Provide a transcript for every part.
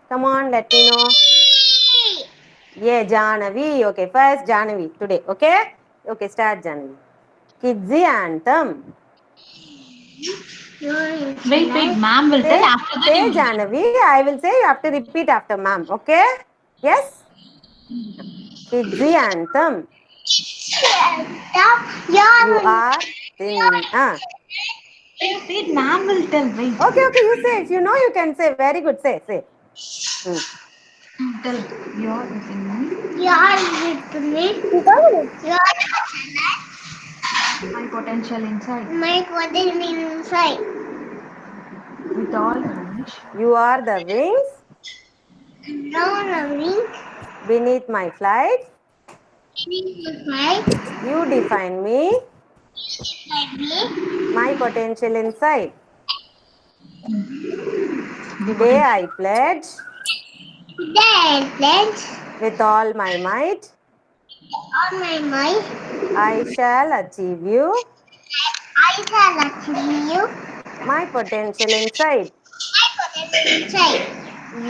Come on, let me know. Yeah, Janavi. Okay, first Janavi today. Okay? Okay, start Janavi. Kidsy anthem. Wait, ma'am will tell. Say, After that, say you will tell. Janavi. I will say you have to repeat after ma'am. Okay? Yes? Kidsy anthem. You are thin. Wait, ma'am will tell. Wait. Okay, okay, you say. If you know, you can say. Very good. Say, say. Hmm. Tell. You're within Your my potential inside. my cotton inside. With all the range. You are the wings Down a wing. beneath my flight. My You define me, me. my potential inside. My Today potential. I pledge Then pledge with all my might, on my mind. I shall achieve you, I shall achieve you. my potential inside. My cotton inside.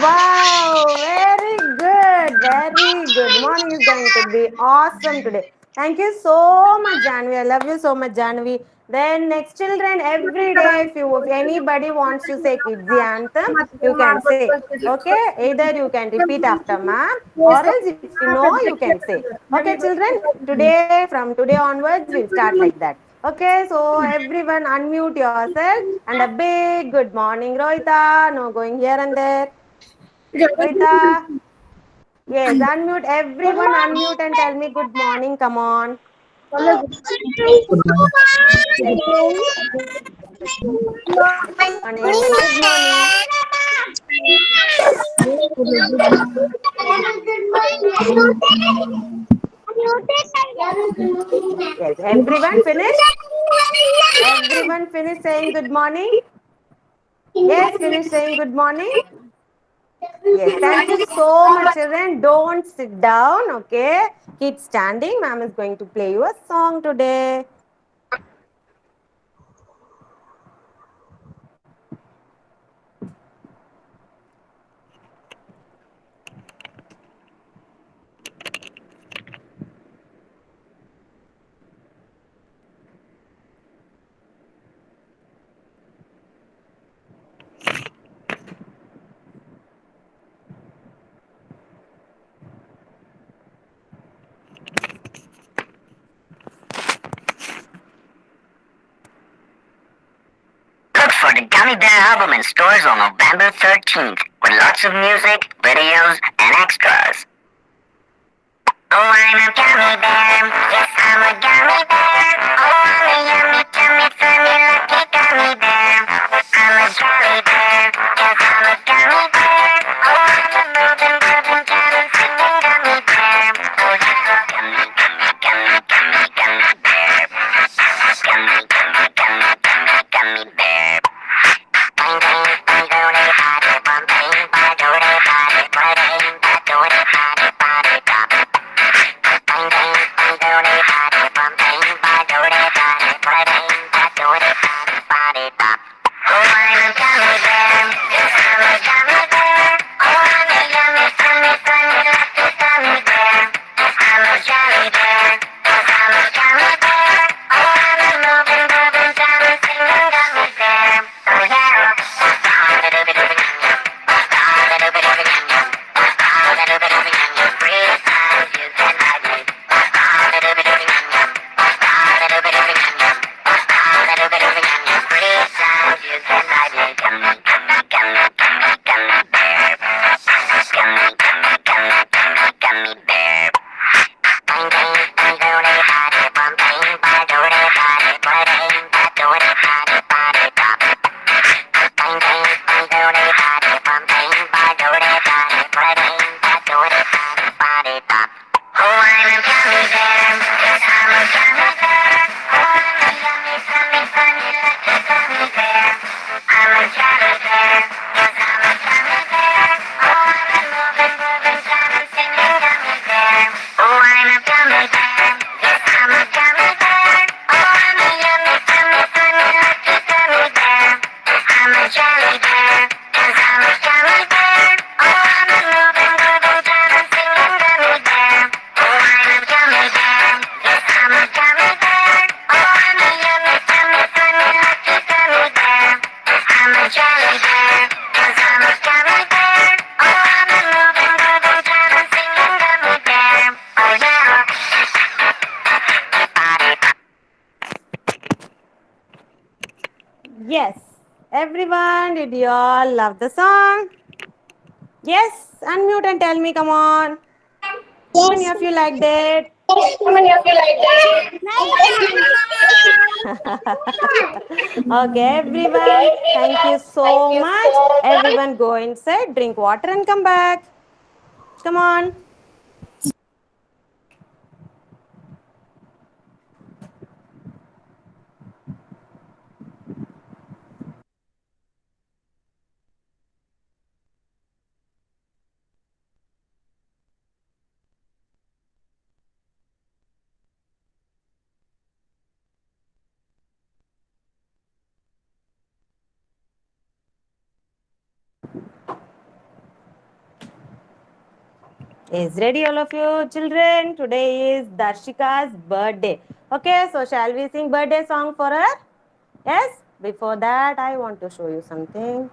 Wow, very good, very good. Morning is going to be awesome today. Thank you so much, Janvi. I love you so much, Janvi. Then next children, every day, if anybody wants to say kids the anthem, you can say. Okay, either you can repeat after ma'am, or else if you know, you can say. Okay, children, today from today onwards, we'll start like that. Okay, so everyone unmute yourself and a big good morning, Rohita. No going here and there. Rohita. Yes, unmute. Everyone unmute and tell me good morning. Come on. Morning. Good morning. Yes, everyone finished? Everyone finished saying good morning? Yes, finish saying good morning. Yes, thank you so much, children. Don't sit down, okay? Keep standing. Ma'am is going to play you a song today. Look for the Gummy Bear album in stores on November 13th with lots of music, videos, and extras. Oh, I'm a gummy bear. Yes, I'm a gummy bear. Oh, I'm a yummy, tummy, funny, lucky gummy bear. I'm a jelly bear. Yes, I'm a gummy bear. Oh, I'm a moving, grooving, jamming, singing gummy bear. Oh, yeah. Gummy, gummy, gummy, gummy, gummy bear. Gummy, gummy, gummy, gummy, gummy bear. Bing, bing, bing, do they hide it? Bum, bing, ba, do they hide it? Ba, ding, ba, do they hide it? Ba, de, da. Bang bang bang do they hide it, bum bang ba do they hide it, ba bang ba do they hide it, ba de da. Oh, I'm a gummy bear, yes I'm a gummy bear. Oh, I'm a yummy, funny, funny, lucky gummy bear. I'm a jelly bear, yes I'm a gummy bear. Oh, I'm a moving, grooving, jamming, singing gummy bear. Oh yeah. Free time you can hide me. Oh, I'm a gummy bear. Yes, I'm a gummy bear. Oh, I'm a yummy, tummy, funny, lucky gummy bear. I'm a jelly bear. Yes, I'm a gummy bear. Oh, I'm a moving, grooving, jamming, singing gummy bear. Oh, I'm a gummy bear. Yes, I'm a gummy bear. Oh, I'm a yummy, tummy, funny, lucky gummy bear. I'm a jelly bear. Yes, I'm a gummy bear. Oh, Did you all love the song? Yes, unmute and tell me, come on. How many of you liked it? Okay, everyone, thank you so much. Everyone go inside, drink water and come back. Come on. Is ready, all of you children? Today is Darshika's birthday. Okay, so shall we sing birthday song for her? Yes? Before that, I want to show you something.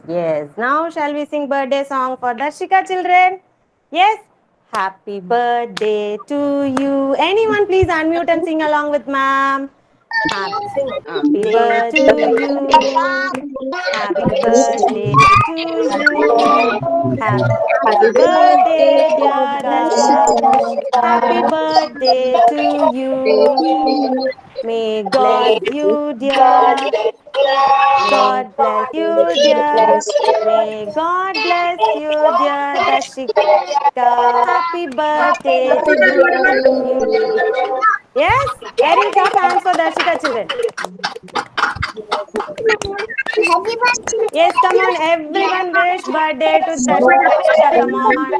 Yes, now shall we sing birthday song for Darshika children? Yes? Happy birthday to you. Anyone please unmute and sing along with ma'am. Happy birthday to you. Happy birthday to you. Happy birthday, dear Darshika. Happy birthday to you. May God bless you, dear. God bless you, dear. May God bless you, dear Darshika. Happy birthday to you. Yes? Very clap hands for Darshika children. Happy birthday. Yes, come on. Everyone wish birthday to Darshika. Come on.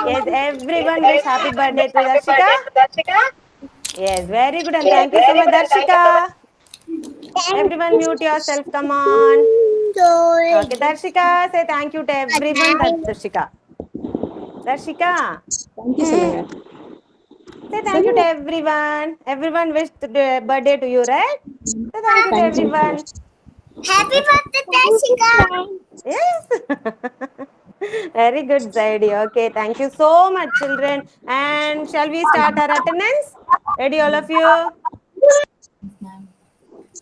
Yes, everyone wish happy birthday to Darshika. Yes, very good. And thank you so much, Darshika. Everyone mute yourself. Come on. Okay, Darshika, say thank you to everyone. Darshika. Darshika. Say thank you to everyone. Everyone wish the birthday to you, right? Say thank you to everyone. Happy birthday, Jessica. Yes. Very good, Zaidi. Okay, thank you so much, children. And shall we start our attendance? Ready, all of you?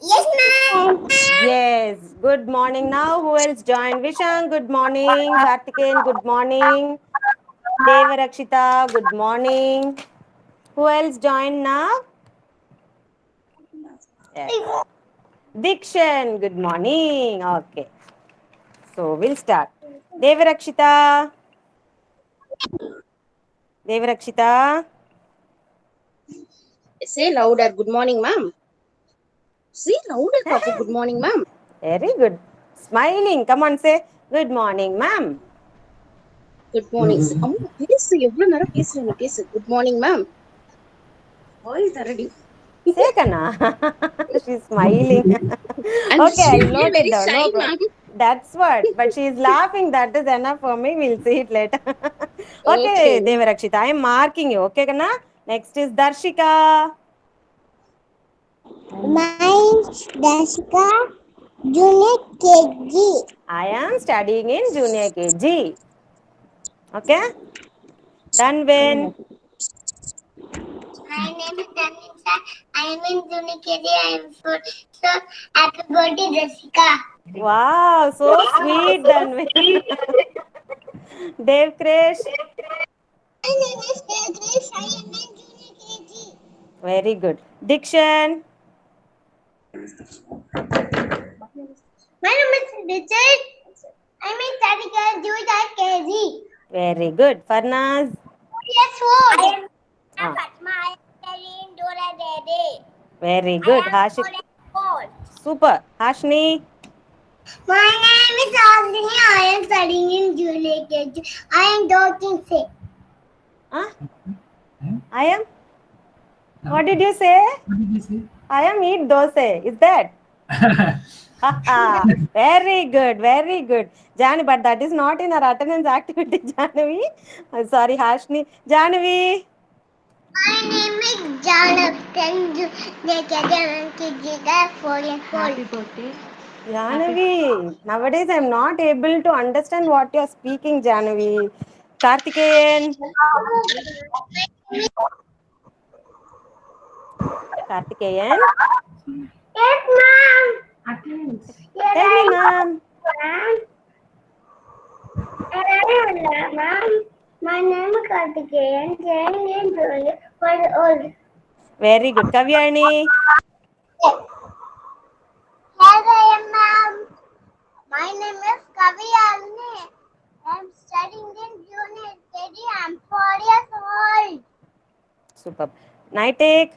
Yes, ma'am. Yes. Good morning. Now, who else joined? Vishang, good morning. Karthikeyan, good morning. Devarakshita, good morning. Who else joined now? Yes. Dikshan, good morning. Okay. So, we'll start. Devarakshita. Devarakshita. Say louder. Good morning, ma'am. Say louder, Papu. Good morning, ma'am. Very good. Smiling. Come on, say good morning, ma'am. Good morning. அம்மா பேசு எவ்வளவு நேரம் பேசுற நீ பேசு. Good morning, ma'am. Why தரடி. Say, Kana. She's smiling. And Okay, she I'll be note it very down. shy, No ma'am. problem. That's what. But she's laughing. That is enough for me. We'll see it later. Okay, Okay. Devarakshita. I am marking you. Okay, Kana? Next is Darshika. Mine's Jessica, Junior KG. I am studying in junior KG. Okay? Dhanvin. My name is Tanisha. I am in Junior KG. I am 4. So, happy birthday, Jessica. Wow, so sweet, Dhanvin. Dev Krish. My name is Grace. I am in Junior KG. Very good. Dikshan. My name is Richard. I am in Tanika Junior KG. Very good. Farnaz. Yes, 4. I am Ah, Fatma. I am studying Dora Dede. very good. Hashim. 4. Super. Hashni. My name is Asini. I am studying in Junior KG. I am talking sick. Huh? I am? What did you say? I am eat dosa. Is that? Very good, very good. Janavi, but that is not in our attendance activity, Janavi. Sorry, Hashni. Janavi. My name is Janav. Thank you. Happy birthday. Janavi. Nowadays, I am not able to understand what you are speaking, Janavi. Kartikeyan. Kartikeyan. Yes, ma'am. Attendance. Yes, Tell me, I ma'am. ma'am. Ma'am. My name is Kartikeyan. Staying in Julia for old. Very good. Kavyani. Yes, I am, ma'am. My name is Kavi Alni. I'm studying in junior KG. I'm 4 years old. Superb. Naitik.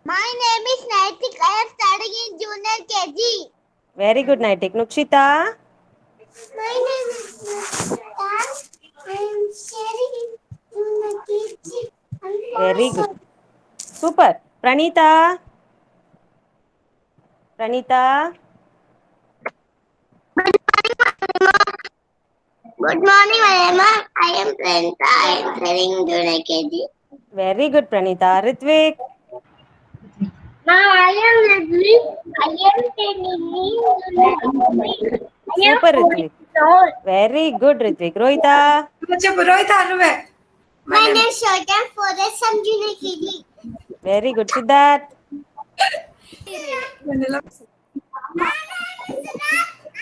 My name is Naitik. I am studying in junior KG. Very good, Naitik. Nukshita. My name is Nukshita. I am studying in junior KG. I'm 4 Very years good. old. Super. Pranita. Pranita. Good morning, Mama. I am Pranita. I am studying in junior KG. Very good, Pranita. Ritvik. Now I am Leslie. I am studying in junior KG. I am Super, 4 Ritvik. years old. Very good, Ritvik. Rohita. My name is Shorten Forest from junior KG. Very good, Siddharth.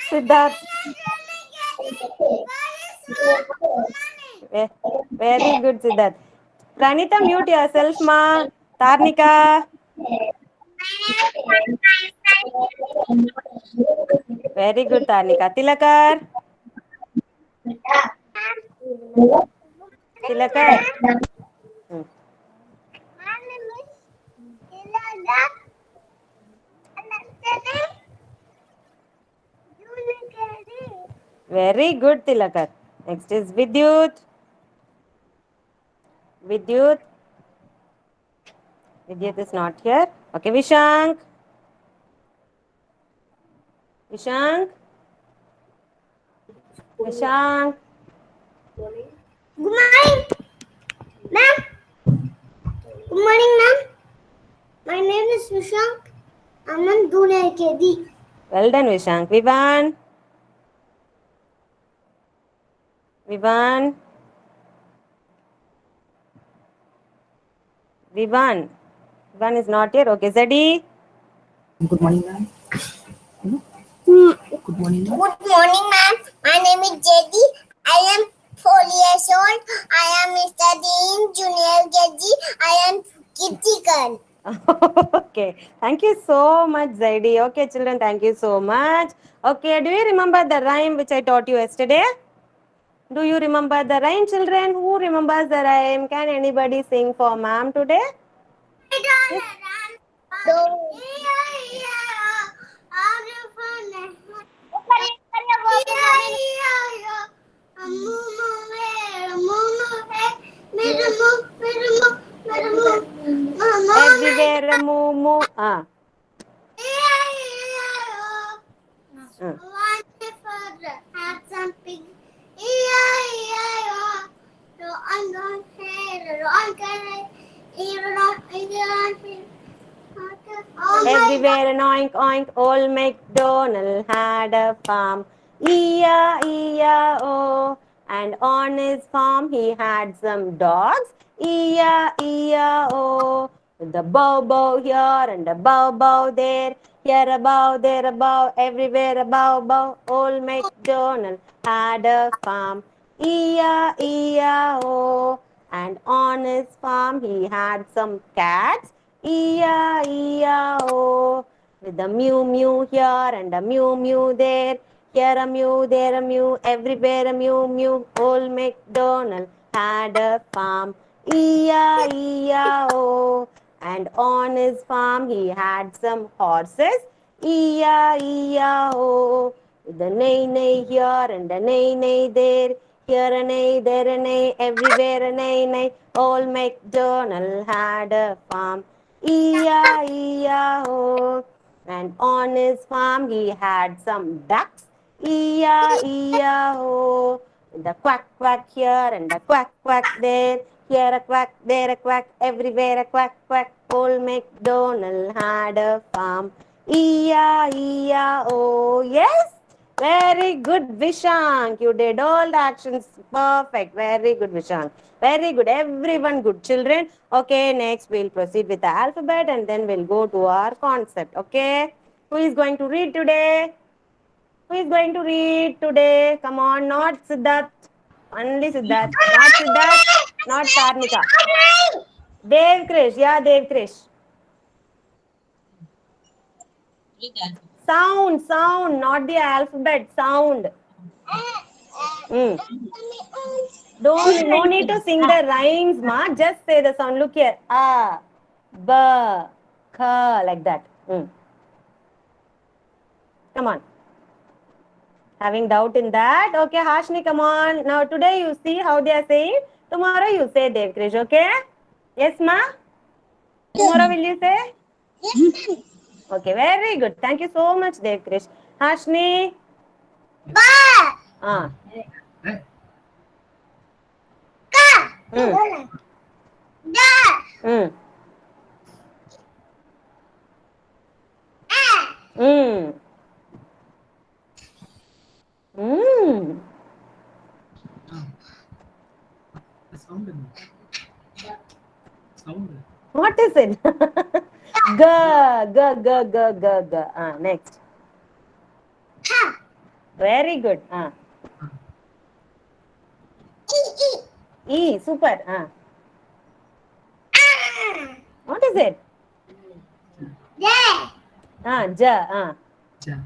Siddharth. Ve- Very good, Siddharth. Pranita, mute yourself, ma. Tarnika. Very good, Tarnika. Tilakar. Tilakar. Hmm. My name is Ilada. And I'm studying junior KG. Very good, Tilakar. Next is Vidyut. Vidyut. Vidyut is not here. Okay, Vishank. Vishank. Vishank. Good morning, ma'am. Good morning, ma'am. My name is Vishank. I'm in junior KG. Well done, Vishank. Vivan. Vivan. Vivan. Vivan is not here. Okay, Zadi. Good morning, ma'am. Good morning, ma'am. Good morning, ma'am. My name is Jedi. I am 4 years old. I am studying junior KG. I am critical. Okay. Thank you so much, Zaidi. Okay, children, thank you so much. Okay, do you remember the rhyme which I taught you yesterday? Do you remember the rhyme, children? Who remembers the rhyme? Can anybody sing for ma'am today? Yes. Everywhere a moo moo. Have some pig. E-I-E-I-O. I'm going Everywhere an oink oink, old MacDonald had a farm. E-I-E-I-O. And on his farm he had some dogs. E-I-E-I-O. With a bow bow here and a bow bow there. Here a bow, there a bow, everywhere a bow bow. Old MacDonald had a farm. E-I-E-I-O. And on his farm he had some cats. E-I-E-I-O. With a mew mew here and a mew mew there. Here a mew, there a mew, everywhere a mew mew. Old MacDonald had a farm. E-I-E-I-O. And on his farm he had some horses. E-I-E-I-O. With a neigh neigh here and a neigh neigh there. Here a neigh, there a neigh, everywhere a neigh neigh. Old MacDonald had a farm. E-I-E-I-O. And on his farm he had some ducks. E-I-E-I-O. The quack quack here and the quack quack there. Here a quack, there a quack, everywhere a quack quack. Old MacDonald had a farm. E-I-E-I-O. Yes. Very good, Vishank. You did all the actions perfect. Very good, Vishank. Very good. Everyone good. Children. Okay, next we'll proceed with the alphabet and then we'll go to our concept. Okay. Who is going to read today? Who is going to read today? Come on, not Siddharth. Only Siddharth. Not Siddharth. Not Tarnika. Dev Krish. Yeah, Dev Krish. Sound, sound, not the alphabet, sound. No need to sing the rhymes, ma. Just say the sound. Look here. A, B, K, like that. Come on. Having doubt in that? Okay, Hashni, come on. Now today you see how they are saying. Tomorrow you say Dev Krish, okay? Yes, ma? Tomorrow will you say? Okay, very good. Thank you so much, Dev Krish. Hashni? Ba. Ah. Ka. Mm. Da. Mm. A. Mm. Mm. Sound. What is it? G, G, G, G, G, G. Next. Ha. Very good. E. E. E, super. A. What is it? Da. J. Ja.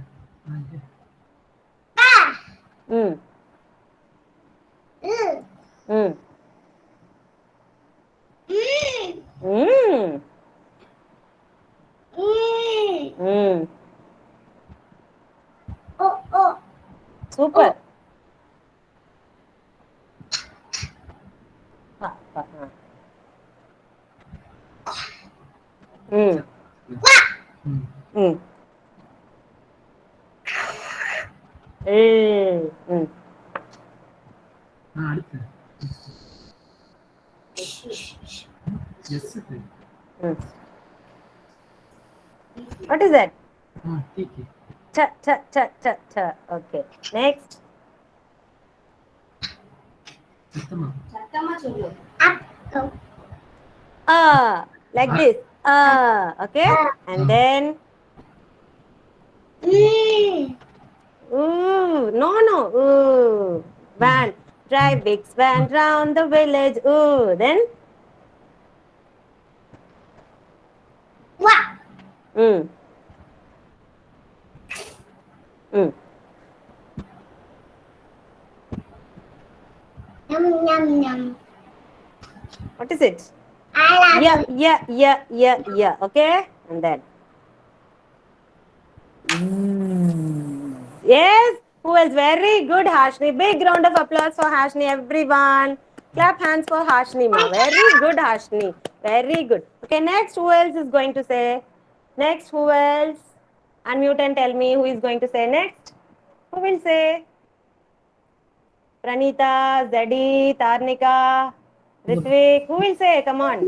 Ba. Mm. U. Mm. Mm. Mm. Mm. Mm. O. O. Super. Mm. Mm. Mm. அடுத்து. Yes. Mm. What is that? ठीक है. Ch. Okay. Next. சத்தமா. Like this. Okay. And then. Ooh. No. Ooh. Van. Drive big van round the village. Ooh. Then. Wa. Mm. Mm. Yum yum yum. What is it? I love Yeah. Okay. And then. Yes. Who is very good, Hashni? Big round of applause for Hashni, everyone. Clap hands for Hashni, ma. Very good, Hashni. Very good. Okay, next, who else is going to say? Next, who else? Unmute and tell me who is going to say next. Who will say? Pranita, Zedi, Tarnika, Ritvik. Who will say? Come on.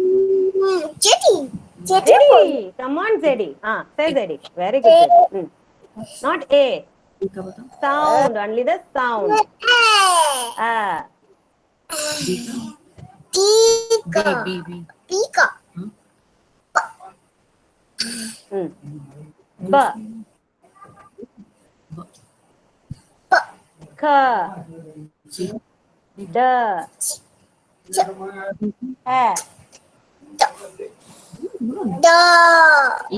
Jetty. Jetty. Zedi. Come on, Zedi. Say Zedi. Very good, Zedi. Not A. Sound. Only the sound. Pika. B. Pika. B. K. D. E. Da.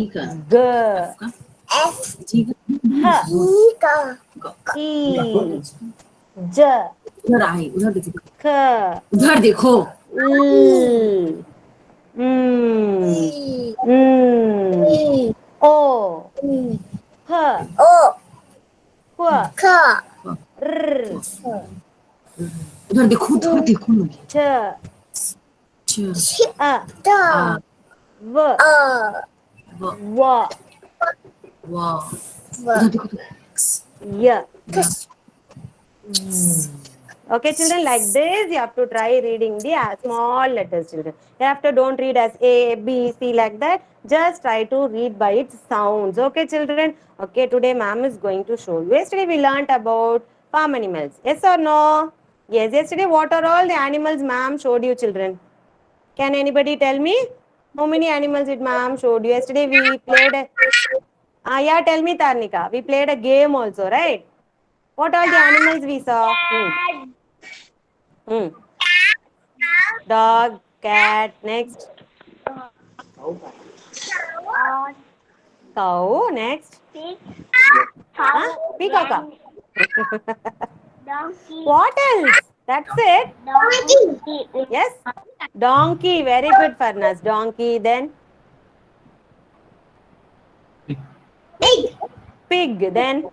Ika. G. F. H. Ika. E. J. उधर आए उधर देखो K. उधर देखो L. O. P. O. Q. K. R. उधर देखो ना Ch. च A. Da. V. वो W. वो उधर देखो तो Y. Okay, children, like this, you have to try reading the small letters, children. You have to don't read as A, B, C like that. Just try to read by its sounds. Okay, children? Okay, today ma'am is going to show you. Yesterday we learnt about farm animals. Yes or no? Yes, yesterday what are all the animals ma'am showed you, children? Can anybody tell me? How many animals did ma'am showed you? Yesterday we played a... yeah, tell me, Tarnika. We played a game also, right? What are the animals we saw? Hmm. Dog, cat, next. Cow, next. Huh? Peacock. What else? That's it. Yes. Donkey. Very good, Farnas. Donkey. Then pig. Then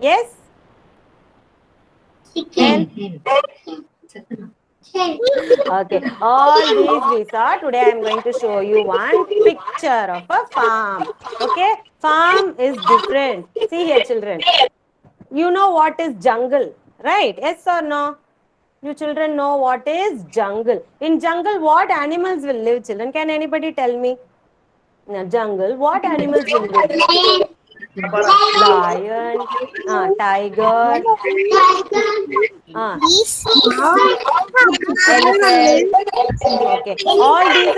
yes. Hen. Okay. All these we saw. Today I am going to show you one picture of a farm. Okay. Farm is different. See here, children. You know what is jungle, right? Yes or no? You children know what is jungle. In jungle, what animals will live, children? Can anybody tell me? In a jungle, what animals will live? Lion, tiger, elephant. Okay. All these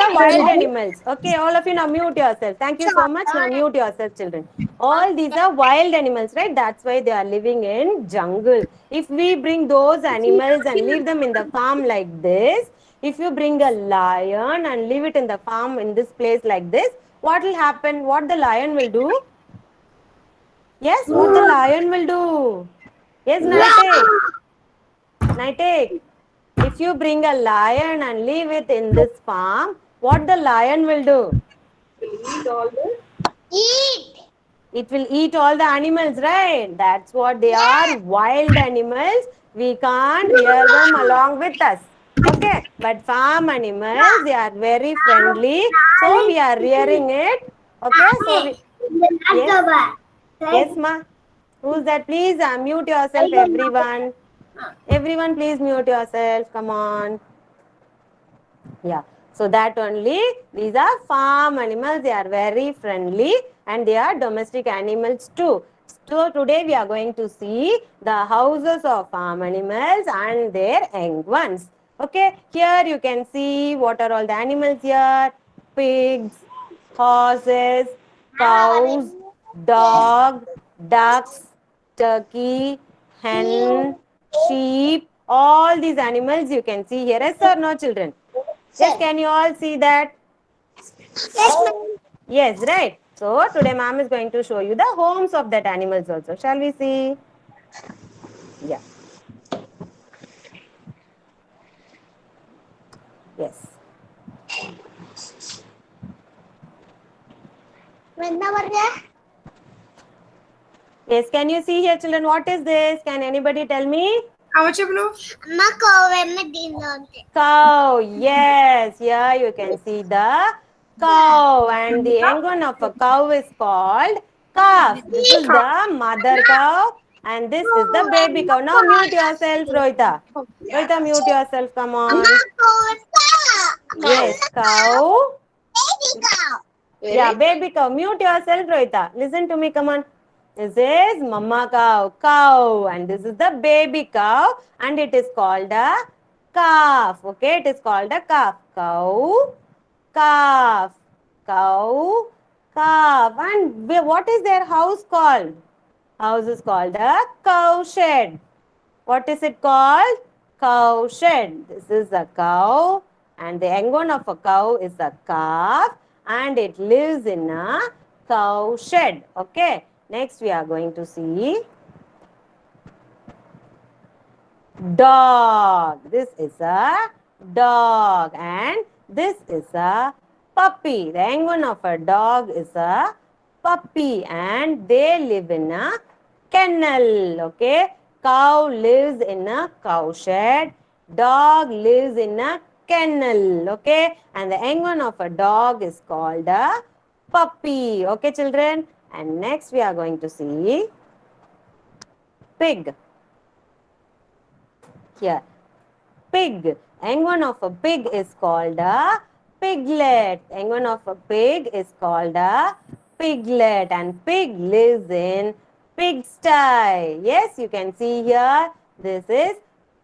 are wild animals. Okay, all of you now mute yourself. Thank you so much. Now mute yourself, children. All these are wild animals, right? That's why they are living in jungle. If we bring those animals and leave them in the farm like this, if you bring a lion and leave it in the farm in this place like this, what will happen? What the lion will do? Yes, what the lion will do? Yes, Nightek. If you bring a lion and leave it in this farm, what the lion will do? It will eat all the animals, right? That's what they are, wild animals. We can't rear them along with us. Okay, but farm animals, they are very friendly. So we are rearing it. Okay, so we... Yes, ma. Who's that? Please mute yourself, everyone. Everyone, please mute yourself. Come on. Yeah. So that only, these are farm animals. They are very friendly and they are domestic animals too. So today we are going to see the houses of farm animals and their young ones. Okay. Here you can see what are all the animals here. Pigs, horses, cows, dog, ducks, turkey, hen, sheep. All these animals you can see here. Yes or no, children? Yes, can you all see that? Yes, right. So today ma'am is going to show you the homes of that animals also. Shall we see? Yeah. Yes. Yes, can you see here, children? What is this? Can anybody tell me? Cow. Yes, here you can see the cow, and the young one of a cow is called calf. This is the mother cow and this is the baby cow. Now mute yourself, Rohita. Rohita, mute yourself. Come on. Yes, cow. Yeah, baby cow. Mute yourself, Rohita. Listen to me. Come on. This is mama cow, and this is the baby cow, and it is called a calf. Okay, it is called a calf. Cow, calf, cow, calf. And what is their house called? House is called a cow shed. What is it called? Cow shed. This is a cow, and the young one of a cow is a calf, and it lives in a cow shed. Okay. Next, we are going to see dog. This is a dog, and this is a puppy. The young one of a dog is a puppy, and they live in a kennel. Okay, cow lives in a cow shed. Dog lives in a kennel. Okay, and the young one of a dog is called a puppy. Okay, children. And next we are going to see pig. Here, pig. Young one of a pig is called a piglet. Young one of a pig is called a piglet, and pig lives in pigsty. Yes, you can see here. This is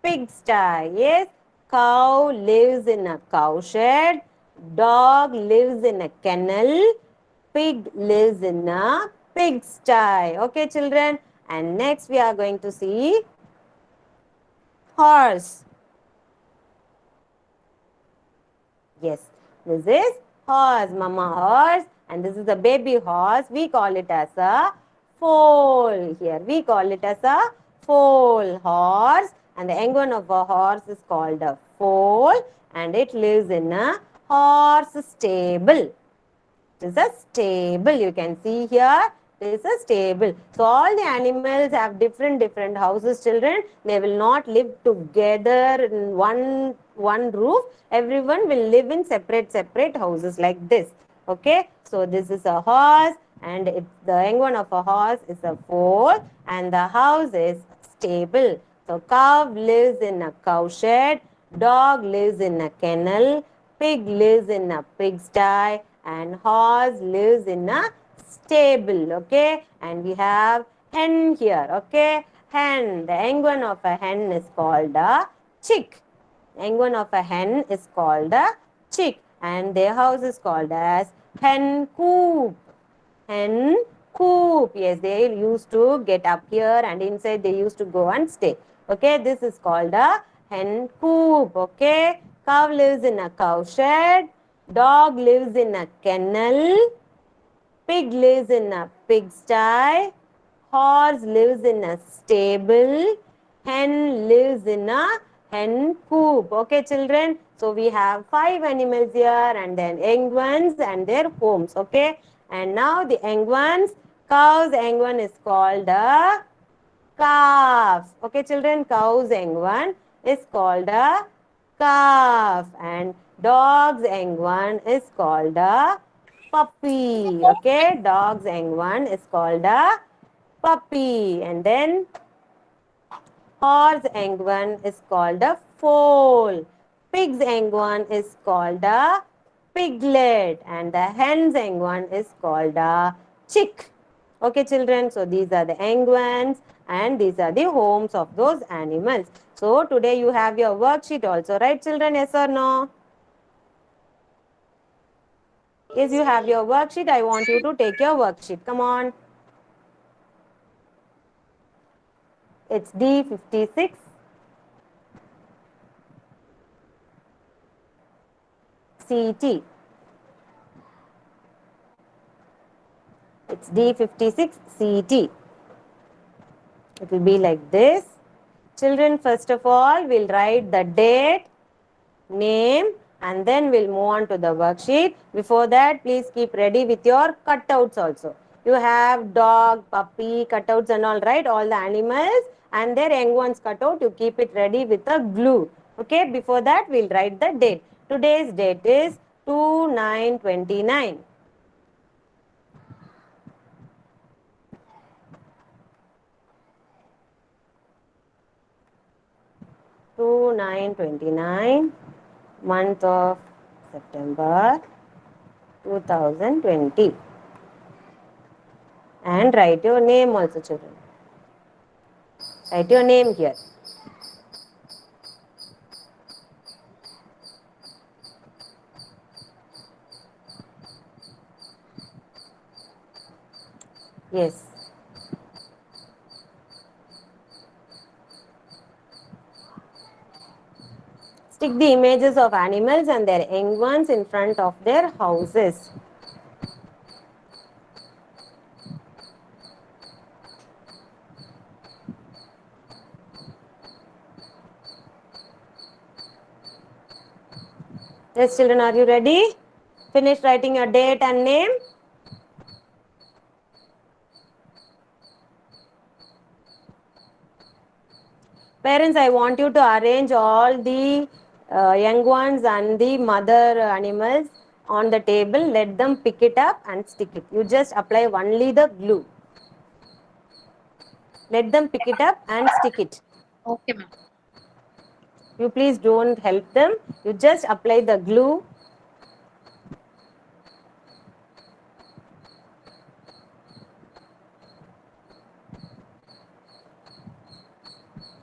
pigsty. Yes, cow lives in a cowshed. Dog lives in a kennel. Pig lives in a pigsty. Okay, children. And next we are going to see horse. Yes, this is horse, mama horse, and this is the baby horse. We call it as a foal. Here, we call it as a foal horse, and the young one of a horse is called a foal, and it lives in a horse stable. It is a stable. You can see here. It is a stable. So all the animals have different houses, children. They will not live together in one roof. Everyone will live in separate houses like this. Okay. So this is a horse, and the young one of a horse is a foal, and the house is stable. So cow lives in a cowshed. Dog lives in a kennel. Pig lives in a pigsty, and horse lives in a stable. Okay, and we have hen here. Okay, hen. The young one of a hen is called a chick. Young one of a hen is called a chick, and their house is called as hen coop. Hen coop. Yes, they used to get up here, and inside they used to go and stay. Okay, this is called a hen coop. Okay, cow lives in a cowshed. Dog lives in a kennel. Pig lives in a pigsty. Horse lives in a stable. Hen lives in a hen coop. Okay, children. So we have 5 animals here, and then young ones and their homes. Okay. And now the young ones. Cow's young one is called a calf. Okay, children. Cow's young one is called a calf, and dog's young one is called a puppy. Okay, dog's young one is called a puppy, and then horse young one is called a foal. Pig's young one is called a piglet, and the hen's young one is called a chick. Okay, children, so these are the young ones, and these are the homes of those animals. So today you have your worksheet also, right, children? Yes or no? Yes, you have your worksheet. I want you to take your worksheet. Come on. It's D56. CT. It's D56 CT. It will be like this. Children, first of all, we'll write the date, name, and then we'll move on to the worksheet. Before that, please keep ready with your cutouts also. You have dog, puppy, cutouts and all, right? All the animals and their young ones cutout. You keep it ready with a glue. Okay, before that, we'll write the date. Today's date is 2/9/29. 2/9/29, month of September 2020. And write your name also, children. Write your name here. Yes. Stick the images of animals and their young ones in front of their houses. Yes, children, are you ready? Finish writing your date and name. Parents, I want you to arrange all the young ones and the mother animals on the table. Let them pick it up and stick it. You just apply only the glue. Let them pick it up and stick it. Okay, ma'am. You please don't help them. You just apply the glue.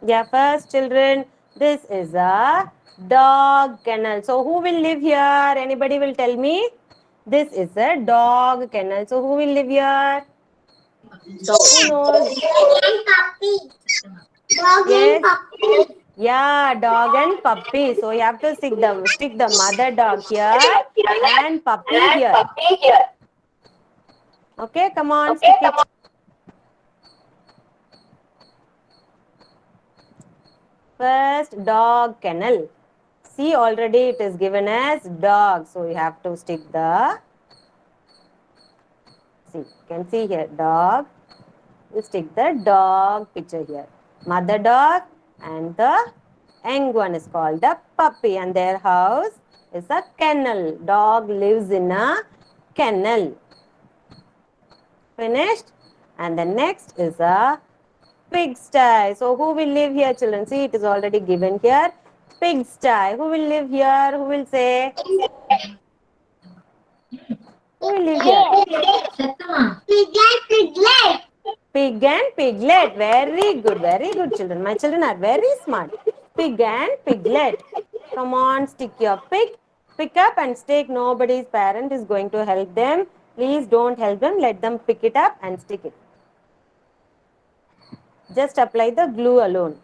Yeah, first children, this is a dog kennel. So who will live here? Anybody will tell me? This is a dog kennel. So who will live here? So who knows? Dog Yes. and puppy. Yeah, dog and puppy. So you have to stick the mother dog here and puppy here. Okay, come on, stick it. First, dog kennel. See, already it is given as dog. So you have to stick the. See, you can see here dog. You stick the dog picture here. Mother dog and the young one is called the puppy, and their house is a kennel. Dog lives in a kennel. Finished? And the next is a pigsty. So who will live here, children? See, it is already given here. Pigsty. Who will live here? Who will say? Who will live here? Sattama. Piglet. Pig and piglet. Very good, children. My children are very smart. Pig and piglet. Come on, stick your pig. Pick up and stick. Nobody's parent is going to help them. Please don't help them. Let them pick it up and stick it. Just apply the glue alone.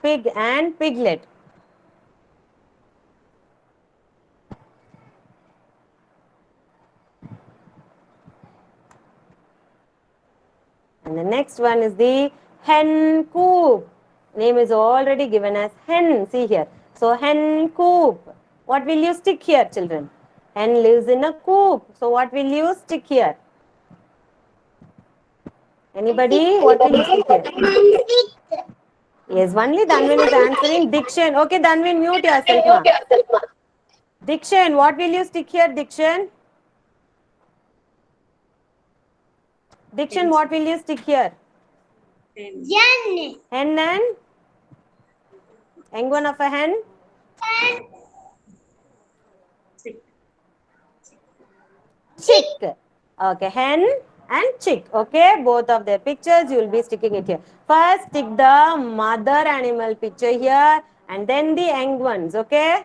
Pig and piglet. And the next one is the hen coop. Name is already given as hen. See here. So hen coop. What will you stick here, children? Hen lives in a coop. So what will you stick here? Anybody? What will you stick here? Yes, only Dhanvin is answering. Dikshan. Okay, Dhanvin, mute yourself, ma. Dikshan, what will you stick here, Dikshan? Dikshan, what will you stick here? Jen. Hen and? Young one of a hen? Chick. Okay, hen and chick. Okay, both of their pictures, you will be sticking it here. First, stick the mother animal picture here and then the young ones. Okay?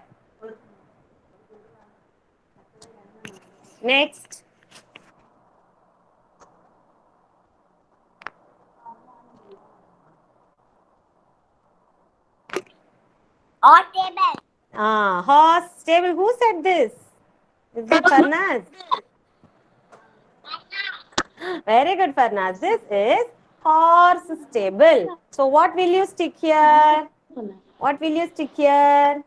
Next. Or table. Horse stable. Who said this? Is it Farnaz? Very good, Farnaz. This is horse stable. So what will you stick here? What will you stick here?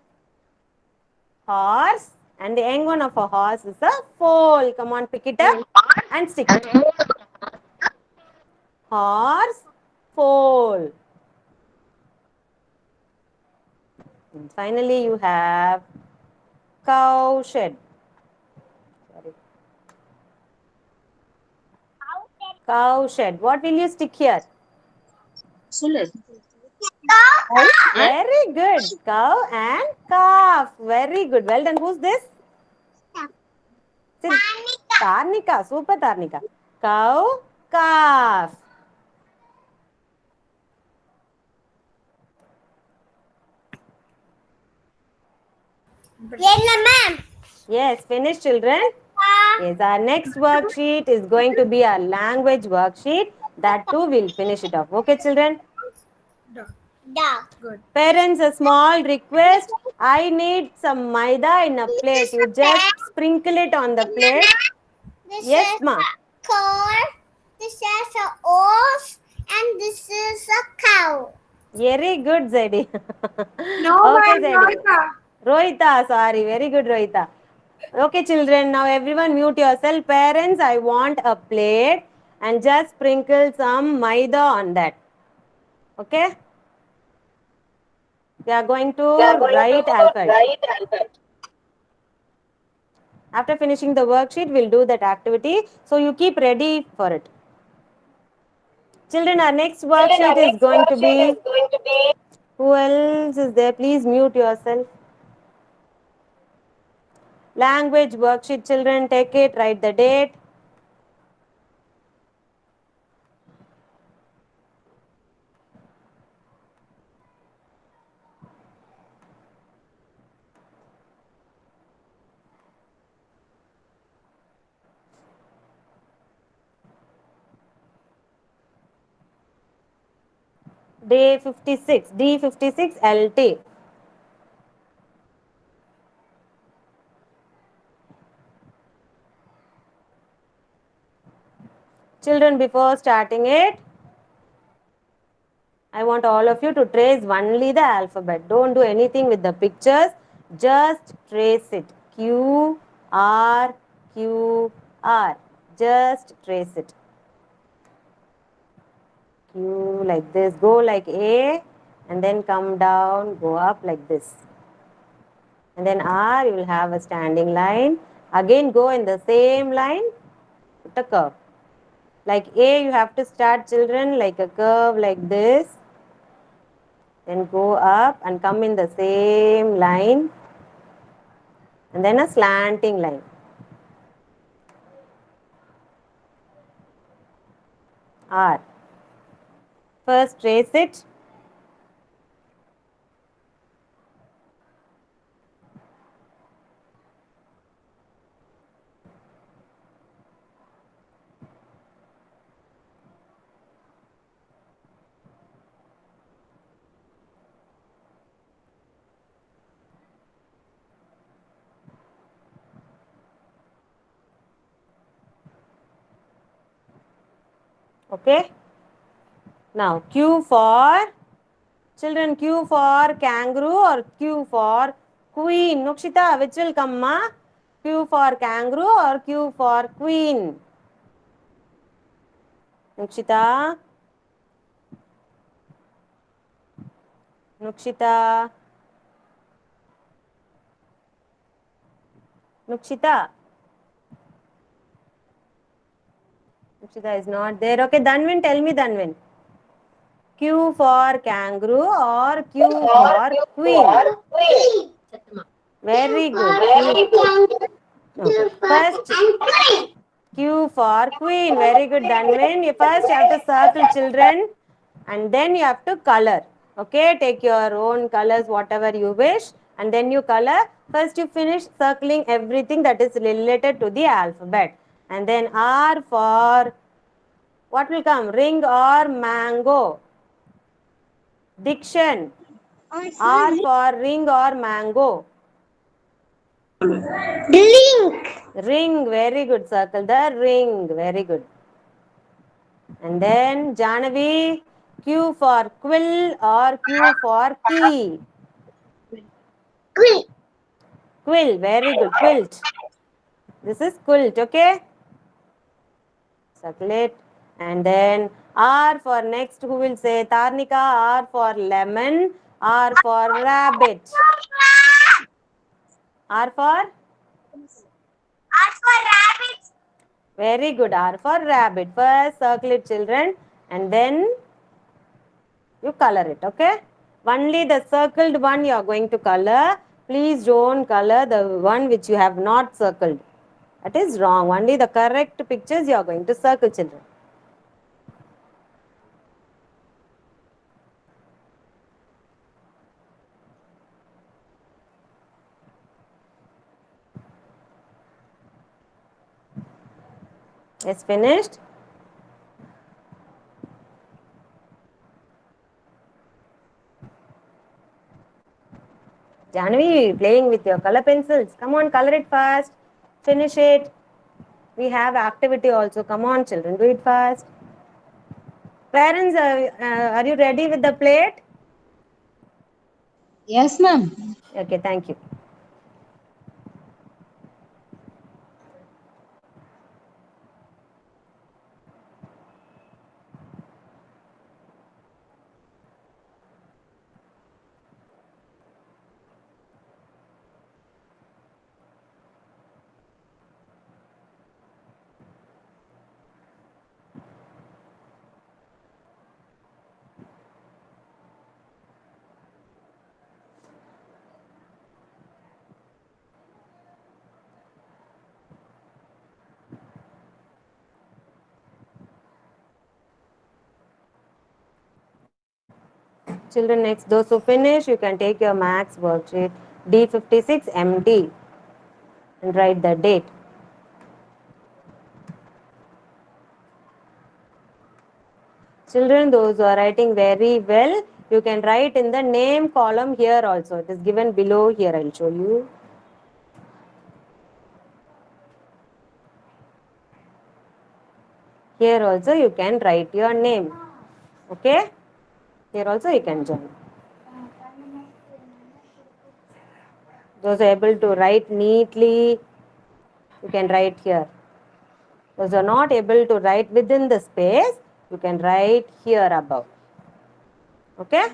Horse. And the young one of a horse is a foal. Come on, pick it up and stick it. Horse, foal. And finally, you have cow shed. Sorry. Cow shed. What will you stick here? Solid. Very good. Cow and calf. Very good. Well done. Who's this? Tarnika. Super Tarnika. Cow, calf. Yes, ma'am. Yes, finished, children. Yes, our next worksheet is going to be a language worksheet. That too, we'll finish it off. Okay, children? Dog. Good. Parents, a small request. I need some maida in a plate. You just sprinkle it on the plate. This Yes, is ma. a car. This is a horse. And this is a cow. Very good, Zaidi. No, okay, ma'am, Zaidi. Rohita, sorry. Very good, Rohita. Okay, children. Now everyone mute yourself. Parents, I want a plate and just sprinkle some maida on that. Okay? We are going to write alphabet. After finishing the worksheet, we'll do that activity. So you keep ready for it. Children, our next worksheet is going to be... Who else is there? Please mute yourself. Language worksheet, children, take it, write the date. Day 56, D56 LT. Children, before starting it, I want all of you to trace only the alphabet. Don't do anything with the pictures. Just trace it. Q, R, Q, R. Just trace it. Q like this. Go like A and then come down, go up like this. And then R, you will have a standing line. Again, go in the same line, put a curve. Like A, you have to start, children, like a curve like this. Then go up and come in the same line. And then a slanting line. R. First trace it. Okay. Now Q for children. Q for kangaroo or Q for queen? Nukshita, which will come, ma? Q for kangaroo or Q for queen? Nukshita. Nukshita. Nukshita. Nukshita is not there. Okay, Dhanvin, tell me, Dhanvin. Q for kangaroo or Q for queen? Satyama. Very good. Q. Okay. First, Q for queen. Very good, Dhanvin. First, you have to circle, children, and then you have to color. Okay, take your own colors, whatever you wish, and then you color. First, you finish circling everything that is related to the alphabet. And then R for what will come? Ring or mango? Diction. R for ring or mango? Link. Ring. Very good. Circle the ring. Very good. And then Janavi, Q for quill or Q for key? Quill. Quill. Very good. Quilt. This is quilt. Okay. Circle it. And then R for next. Who will say? Tarnika. R for lemon. R for rabbit. R for? R for rabbit. Very good. R for rabbit. First circle it, children, and then you color it. Okay. Only the circled one you are going to color. Please don't color the one which you have not circled. That is wrong. Only the correct pictures you are going to circle, children. Yes, finished. Janvi, playing with your color pencils. Come on, color it fast. Finish it. We have activity also. Come on, children, do it fast. Parents, are you ready with the plate? Yes, ma'am. Okay, thank you. Children, next, those who finish, you can take your maths worksheet D56 empty and write the date. Children, those who are writing very well, you can write in the name column here also. It is given below here. I'll show you. Here also you can write your name. Okay? Here also you can join. Those able to write neatly, you can write here. Those are not able to write within the space, you can write here above. Okay?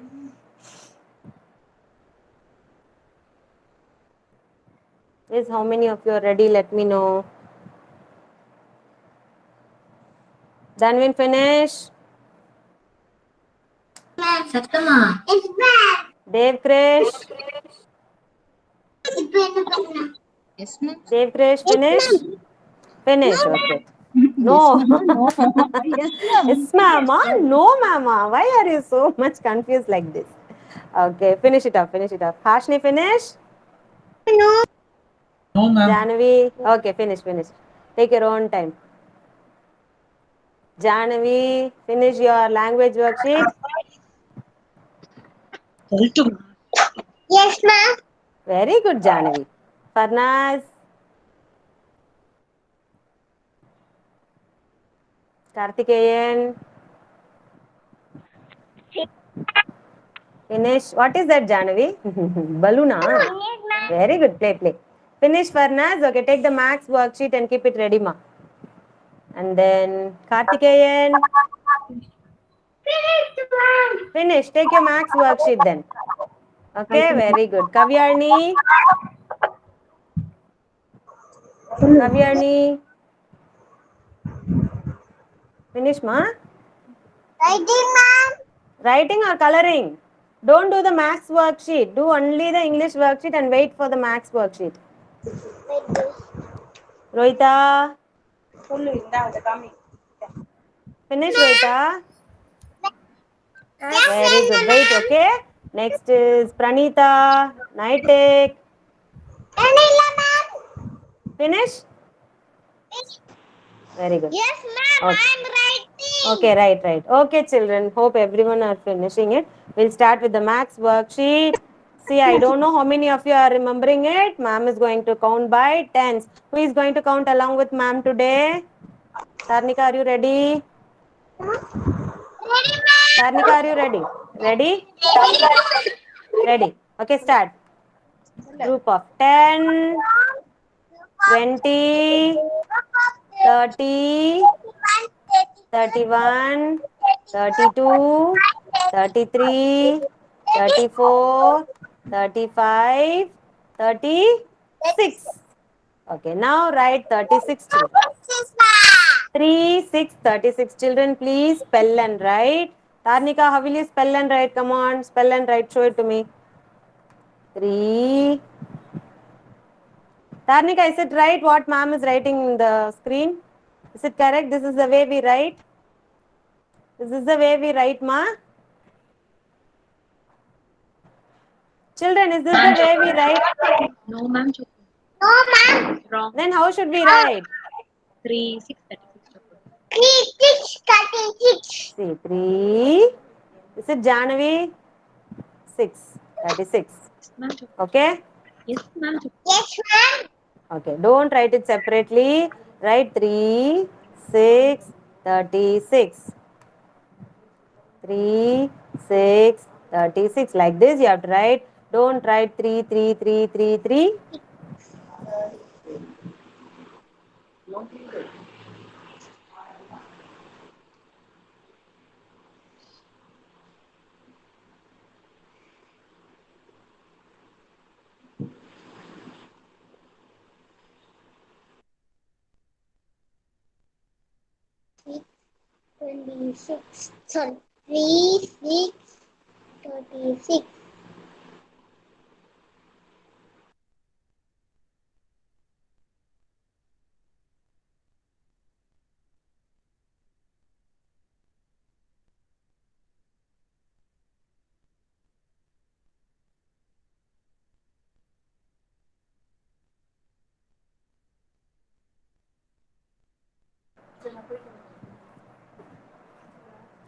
Yes, how many of you are ready? Let me know. Danvin, finish. Sattama. Dev Krish. Yes, ma'am. Dev Krish, finish. Finish, okay. Yes, No. ma'am. No. Yes, ma'am. Yes, ma'am. No, ma'am. Why are you so much confused like this? Okay, finish it up. Finish it up. Hashni, finish. No, ma'am. Jahnavi. Okay, finish. Finish. Take your own time. Jahnavi, finish your language worksheet. Yes, ma'am. Very good, Jahnavi. Farnaz. Karthikeyan. Finish. What is that, Jahnavi? Balloona. Very good. Play, play. Finish, Farnaz. Okay, take the max worksheet and keep it ready, ma. And then Karthikeyan. Finish. Take your max worksheet then. Okay, very good. Kavyarni. Kavyarni. Finish, ma. Writing, ma'am. Writing or coloring? Don't do the max worksheet. Do only the English worksheet and wait for the max worksheet. Rohita. Finish, Rohita. Very good. Wait, okay. Next is Pranita. Nitek. Finish? Very good. Yes, ma'am. Okay. I'm writing. Okay, right. Okay, children. Hope everyone are finishing it. We'll start with the max worksheet. See, I don't know how many of you are remembering it. Ma'am is going to count by tens. Who is going to count along with ma'am today? Tarnika, are you ready? Tarnika, are you ready? Ready? Ready. Okay, start. Group of 10, 20, 30, 31, 32, 33, 34, 35, 36. Okay, now write 36 children. 3, 6, 36 children, please spell and write. Tarnika, how will you spell and write? Come on, spell and write. Show it to me. 3. Tarnika, is it right what ma'am is writing in the screen? Is it correct? This is the way we write? This is the way we write, ma? Children, is this the way we write? No, ma'am. No, ma'am. Wrong. Then how should we write? 3, 6, 36. 3, 6, 36. See, 3. Is it Janavi? 6. 36. Ma'am. Okay? Yes, ma'am. Yes, ma'am. Okay. Don't write it separately. Write 3, 6, 36. 3, 6, 36. Like this you have to write. Don't write 3, 3, 3, 3, 3. Sorry, 3, 6, 36.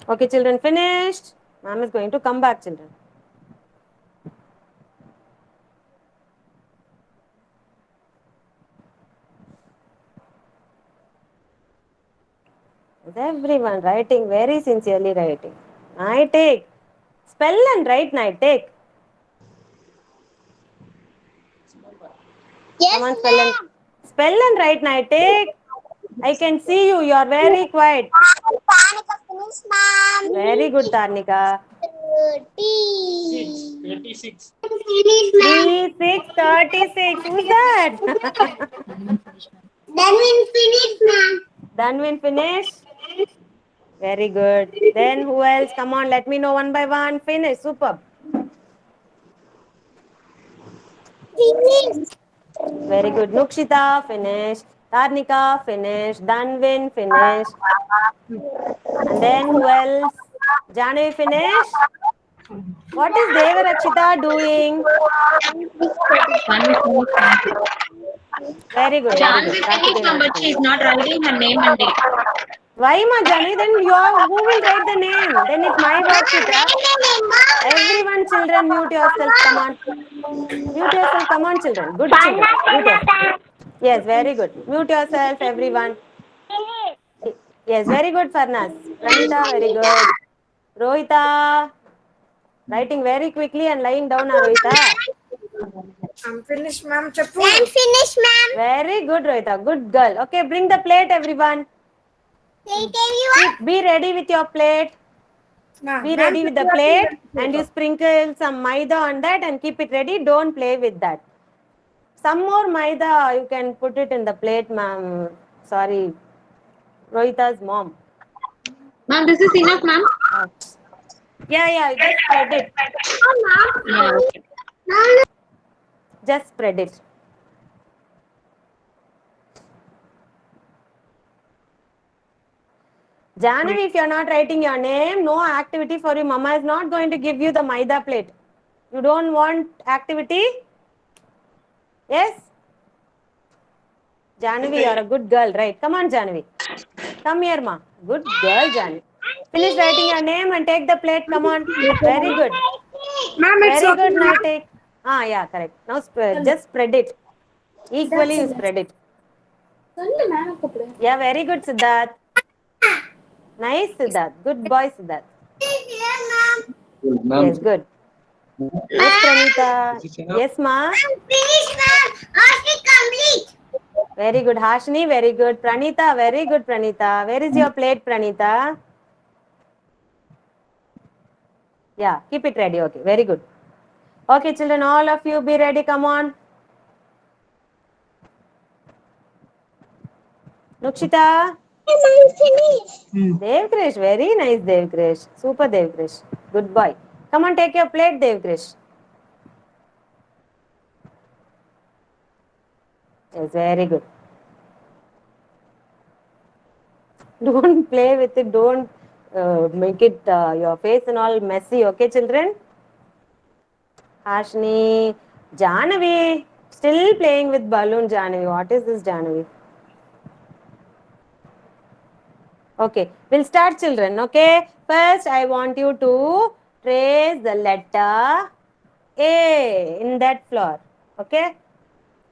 Okay, children, finished. Ma'am is going to come back, children. Is everyone writing very sincerely writing? I take. Spell and write, night take. Yes, Come on, spell and write, night take. I can see you. You are very quiet. Tarnika finish, ma'am. Very good, Tarnika. 36. Finish, ma'am. 3, 6, 36. Who's that? Then we'll finish, ma'am. Dhanvin, finish. Very good. Then who else? Come on, let me know one by one. Finish. Superb. Finish. Very good. Nukshita, finish. Tarnika, finish. Dhanvin, finish. And then who else? Janavi, finish. What is Devarakshita doing? Very good. Very Janvi good. Happy finished now, but Devarakshita. she is not writing her name and date. Why, ma Janavi? Then who will write the name? Then it's my worksheet. Huh? Everyone, children, mute yourself. Come on. Mute yourself. Come on, children. Good children. Mute yourself. Yes, very good. Mute yourself, everyone. Yes, very good, Farnas. Pranita, very good. Rohita, writing very quickly and lying down, Rohita. I'm finished, ma'am. I'm finished, ma'am. Very good, Rohita. Good girl. Okay, bring the plate, everyone. Wait, everyone. Be ready with your plate. Ma'am, Be ready with the plate and you sprinkle some maida on that and keep it ready. Don't play with that. Some more maida, you can put it in the plate, ma'am. Sorry, Rohita's mom. Ma'am, this is enough, ma'am. Yeah, just spread it. Yeah. Just spread it. Janavi, if you are not writing your name, no activity for you. Mama is not going to give you the maida plate. You don't want activity? Yes? Janavi, you are a good girl, right? Come on, Janavi. Come here, ma. Good girl, Janavi. Finish writing your name and take the plate. Come on. Very good. Ma'am, it's Very okay, good, ma'am. now take. Yeah, correct. Now just spread it. Equally you spread it. Yeah, very good, Siddharth. Nice, Siddharth. Good boy, Siddharth. Yes, good. Yes, Pranita. Yes, ma. I'm finished, ma'am. Ask complete. Very good, Hashini. Very good, Pranita. Very good, Pranita. Where is your plate, Pranita? Yeah, keep it ready. Okay, very good. Okay, children, all of you be ready. Come on. Nukshita. I'm finished. Devkrish. Very nice, Devkrish. Super, Devkrish. Good boy. Come on, take your plate, Devkrish. Yes, very good. Don't play with it. Don't make it your face and all messy. Okay, children? Ashni. Janavi. Still playing with balloon, Janavi. What is this, Janavi? Okay, we'll start, children. Okay, first I want you to trace the letter A in that floor. Okay,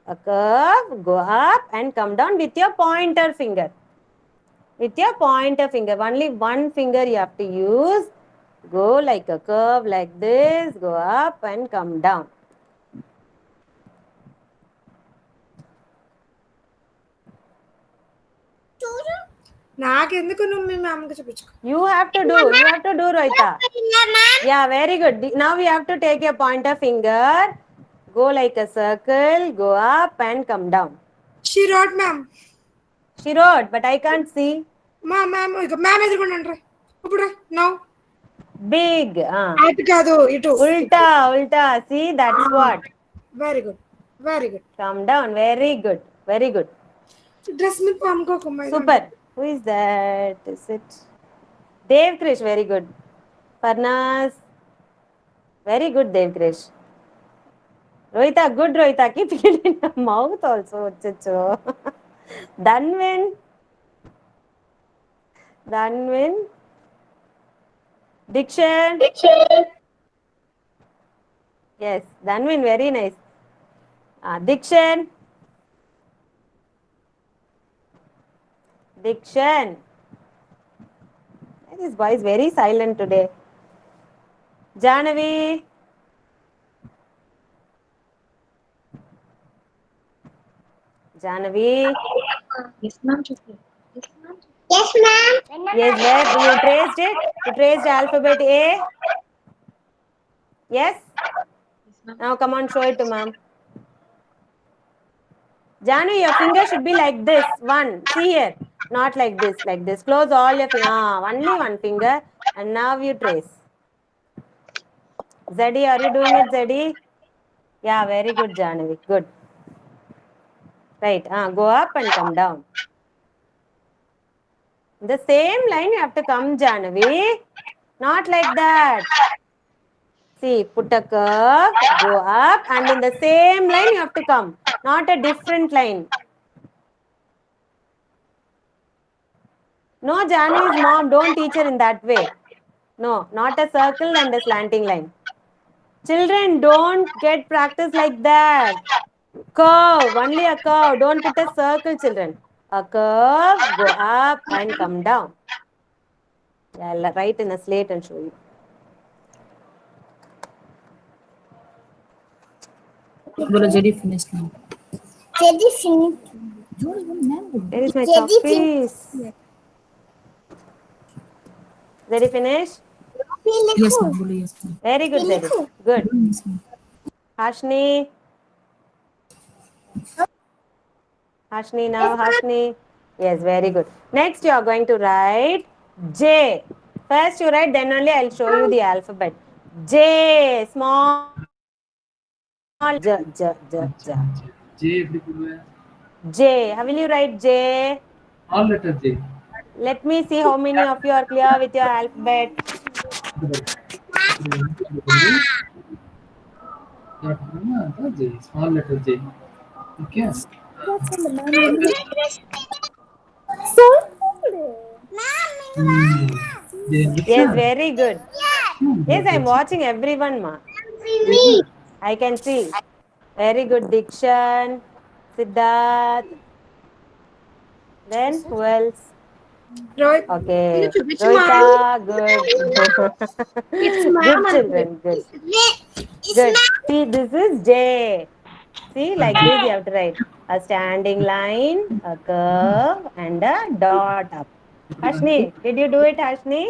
a curve, go up and come down with your pointer finger. With your pointer finger, only one finger you have to use. Go like a curve like this, go up and come down. నాకెందుకు నువ్వు మీ మ్యామ్కి చూపించుకో You have to do, Rohita. Yeah, very good. Now we have to take your pointer finger, go like a circle, go up and come down. She wrote ma'am She wrote, but I can't see. Ma'am ఇక ma'am ఎదుర్కొండి ఇప్పుడు no Big. అటు కాదు ఇటు Ulta. See, that's what. Very good very good Come down. Very good. Very good. Dress మీద పమ్ముకోకు Super. Who is that? Is it Dev Krish? Very good. Parnas. Very good, Dev Krish. Rohita, good Rohita. Keep it in your mouth also. Chicho. Dhanvin. Dikshan. Yes, Dhanvin, very nice. Dikshan. Dikshan. This boy is very silent today. Janavi. Janavi. Yes, ma'am. Yes, ma'am. Yes, ma'am. Yes, where you traced it? You traced alphabet A? Yes? Yes, ma'am. Now come on, show it to ma'am. Janu, your finger should be like this. One. See here. Not like this. Like this. Close all your fingers. Only one finger. And now you trace. Zeddy, are you doing it, Zeddy? Yeah, very good, Janavi. Good. Right. Go up and come down. The same line you have to come, Janavi. Not like that. See, put a curve, go up, and in the same line you have to come. Not a different line. No, Janavi's mom, don't teach her in that way. No, not a circle and a slanting line. Children, don't get practice like that. Curve, only a curve. Don't put a circle, children. A curve, go up and come down. Yeah, I'll write in a slate and show you. Bolo Jedi finished now. Jedi finished. Where is my Jedi copies? Zeddy finish? Yes, ma'am. Bolo yes, ma'am. Very good, Zeddy. Good. Yes, ma'am. Hashni. Hashni now, Hashni. Yes, very good. Next, you are going to write J. First, you write, then only I'll show you the alphabet. J, small. J, J, J, J. J எப்படி போடுவேன்? J. How will you write J? All letter J. Let me see how many of you are clear with your alphabet. J, small letter J. Okay. Yes, very good. Yes, I'm watching everyone, ma. I can see. Very good, Dikshan, Siddharth. Then who else? Rohit. Okay, Which Rohita, good. It's ma'am Good and children, good. It's Good. See, this is J. See, like this you have to write. A standing line, a curve, and a dot up. Hashni, did you do it, Hashni?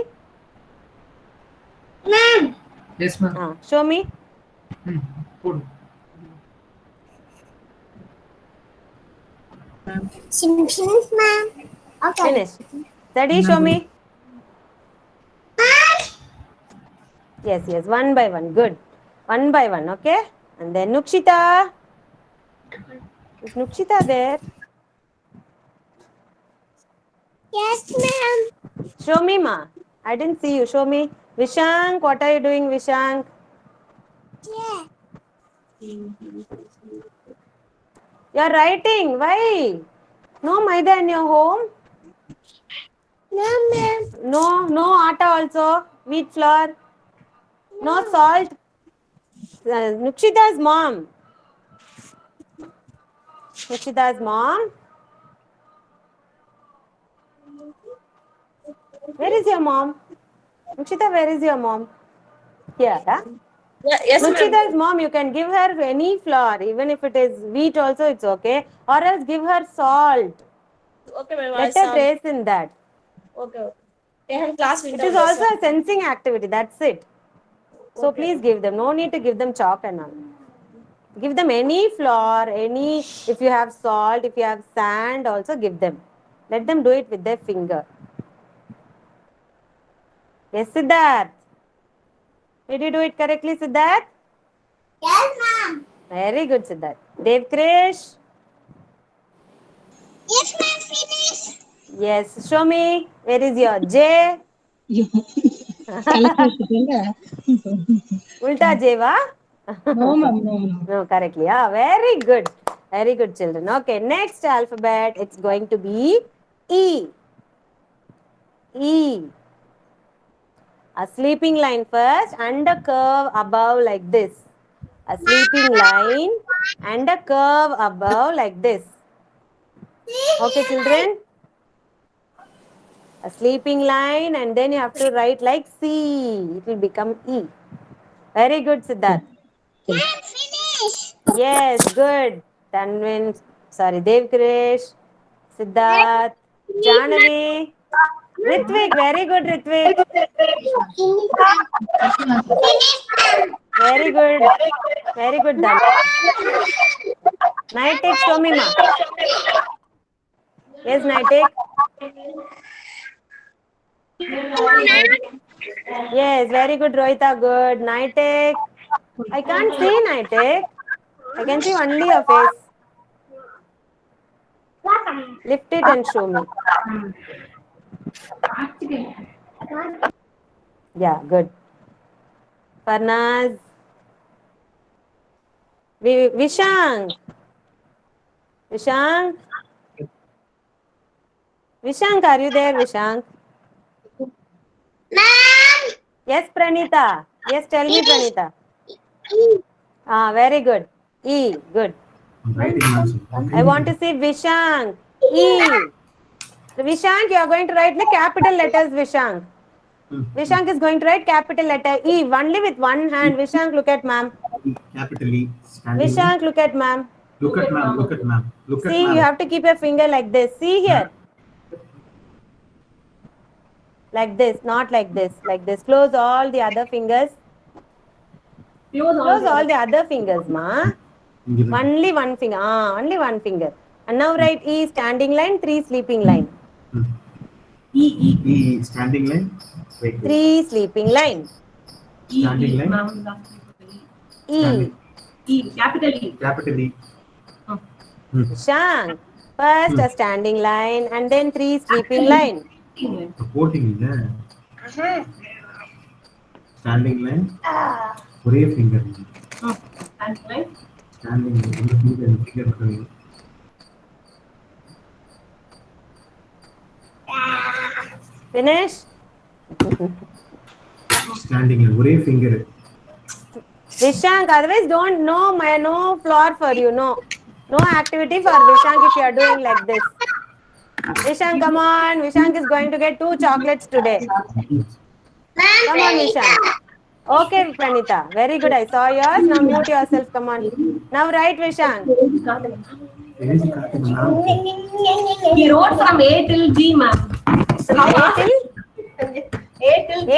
Yes, ma'am. Show me. போடு. Finish, ma'am. Okay. Finish. Zeddy, show me. Yes, yes, one by one. Good. One by one, okay? And then Nukshita. Is Nukshita there? Yes, ma'am. Show me, ma. I didn't see you. Show me. Vishank, what are you doing, Vishank? Yeah. You're writing. Why? No maida in your home? No, ma'am. No atta also. Wheat flour. No salt. Nukshita's mom. Nukshita's mom. Where is your mom? Nukshita, where is your mom? Here, huh? Yeah, yes, ma'am. Nukshita's mom, you can give her any flour, even if it is wheat also, it's okay. Or else give her salt. Okay, ma'am. Let her trace in that. Okay. They have class It is also a sensing activity, that's it. So please give them. No need to give them chalk and all. Give them any flour, any, if you have salt, if you have sand, also give them. Let them do it with their finger. Yes, Siddharth. Did you do it correctly, Siddharth? Yes, ma'am. Very good, Siddharth. Dev Krish. Yes, ma'am. Finish. Yes, show me. Where is your J? Ulta J, va? No, ma'am, no, no. No, correctly. Yeah, very good. Very good, children. Okay, next alphabet, it's going to be E. E. A sleeping line first and a curve above like this. A sleeping line and a curve above like this. Okay, children? A sleeping line and then you have to write like C. It will become E. Very good, Siddharth. Yes, good. Tanvin, sorry, Dev Krish, Siddharth, Janavi, Ritvik, very good, Ritvik. Very good. Very good, done. Nightik, show me, ma. Yes, Nightik. Yes, very good, Rohita, good. Nightik. I can't see Nightik. I can see only your face. Lift it and show me. Yeah, good. Farnaz. Vishank. Vishank. Vishank, are you there, Vishank? Ma'am. Yes, Pranita. Yes, tell me, Pranita. Ah, very good. E, good. I want to see Vishank. E. So Vishank, you are going to write the capital letters, Vishank. Vishank is going to write capital letter E, only with one hand. Vishank, look at ma'am. Capital E. Standing Vishank, look at ma'am. Look at ma'am. Look at ma'am. Look at See, ma'am. you have to keep your finger like this. See here. Like this, not like this. Like this. Close all the other fingers. Close all the other fingers, ma. Only one finger. Ah, only one finger. And now write E, standing line, 3 sleeping line. E. Standing line. Wait. 3 sleeping line. Standing line. E. Capital E. Capital E. Shank. First a standing line and then 3 sleeping line. Supporting there. Standing line. ஒரே finger. Standing line. Finish. Standing line. ஒரே finger. Vishank, otherwise don't, no floor for you, no activity for Vishank if you are doing like this. Vishank, come on. Vishank is going to get 2 chocolates today. Come on, Vishank. Okay, Pranita. Very good. I saw yours. Now mute yourself. Come on. Now write, Vishank. He wrote from A till G, ma'am. A till G,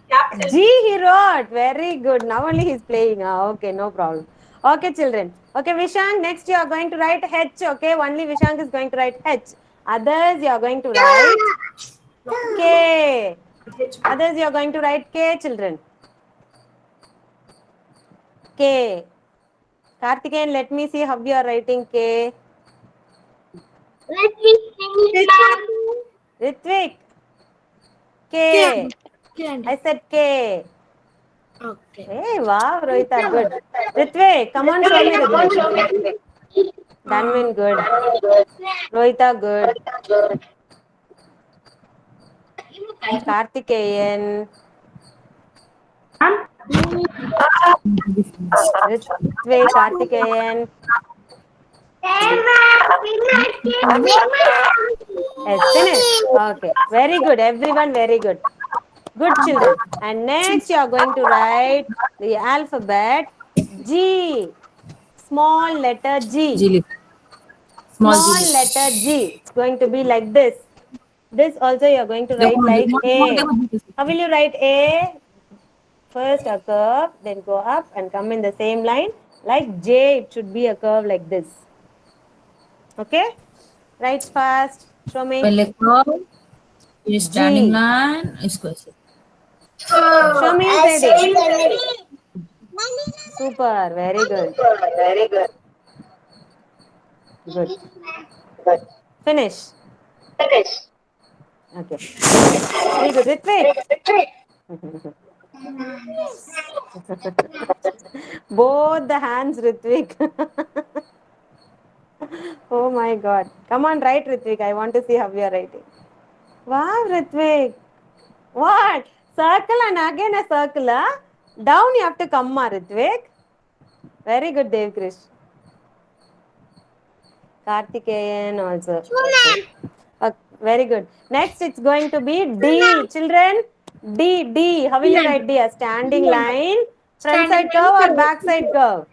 capital. G he wrote. Very good. Now only he is playing. Okay, no problem. Okay, children. Okay, Vishank, next you are going to write H. Okay, only Vishank is going to write H. Others you are going to write K. Others you are going to write K, children. K. Karthikeyan, let me see how you are writing K. Let me sing it, ma'am. Ritvik. K. I said K. Okay. Hey, wow, Rohita, good. Ritvik, come on, show me Ritvik. Danvin, good. Rohita, good. Karthikeyan. Ritvik, Karthikeyan. Yes, finished. Okay, very good. Everyone, very good. Good, children. And next, you are going to write the alphabet G. Small letter G. G. Small letter G. It's going to be like this. This also you are going to write like A. How will you write A? First a curve, then go up and come in the same line. Like J, it should be a curve like this. Okay? Write fast. Show me. When like curve, is standing line, is question. Show me ready. Super. Very good. Very good. Good. Good. Finish. Finish. Okay. Very good. Ritvik. Both the hands, Ritvik. Oh my God. Come on, write, Ritvik. I want to see how you are writing. Wow, Ritvik. What? Circle and again a circle. Down you have to come, Ritvik. Very good, Dev Krish. Kartikeyan also. Okay. Very good. Next, it's going to be D. Children, D. How will you write D? A standing line. Front side curve or back side curve?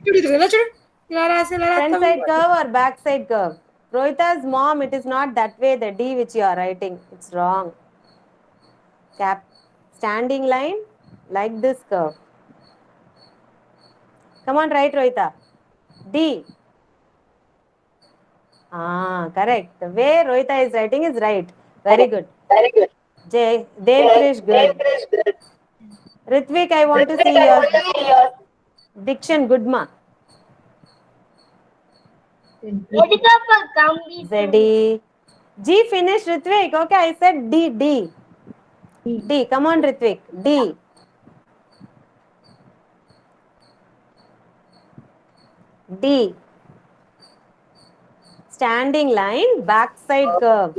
Front side curve or back side curve? Rohita's mom, it is not that way, the D which you are writing. It's wrong. Cap. Standing line like this curve. Come on, write, Rohita. D. Correct. The way Rohita is writing is right. Very good. Dev Krish, good. Ritvik, I want to see your diction. Good, ma. Z. G finished, Ritvik. Okay, I said D. D. Come on, Ritvik. D. D. Standing line, backside curve.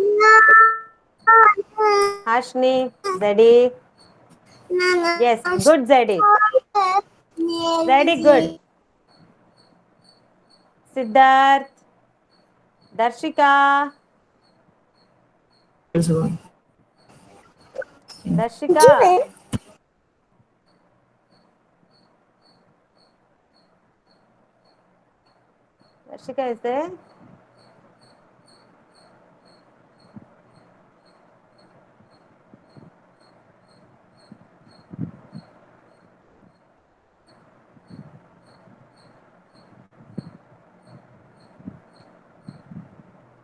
Hashni, Zeddy. Yes, good, Zeddy. Zeddy, good. Siddharth. Darshika. Darshika. Darshika is there?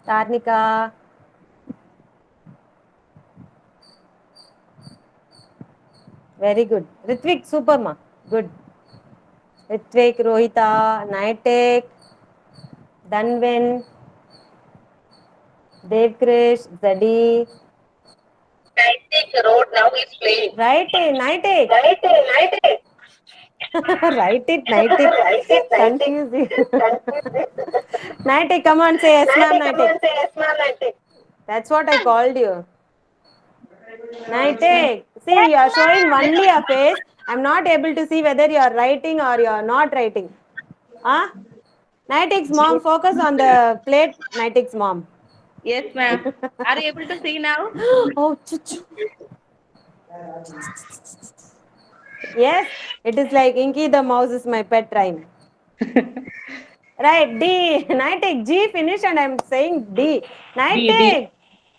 Tarnika. Very good. Ritvik, super ma. Good. Ritvik, Rohita, Naitek, Danvin, Dev Krish, Zadi. Naitek road now is playing. Write it, Naitek. Write it, Naitek. Confusing. Naitek, come on, say yes, ma'am, Naitek. That's what I called you. Naitek, see, you are showing only a face. I'm not able to see whether you are writing or you are not writing. Naitek's mom, focus on the plate, Naitek's mom. Yes, ma'am. Are you able to see now? Oh, yes, it is like Inky the mouse is my pet rhyme. Right, D. Naitek, G finish and I'm saying D. Naitek,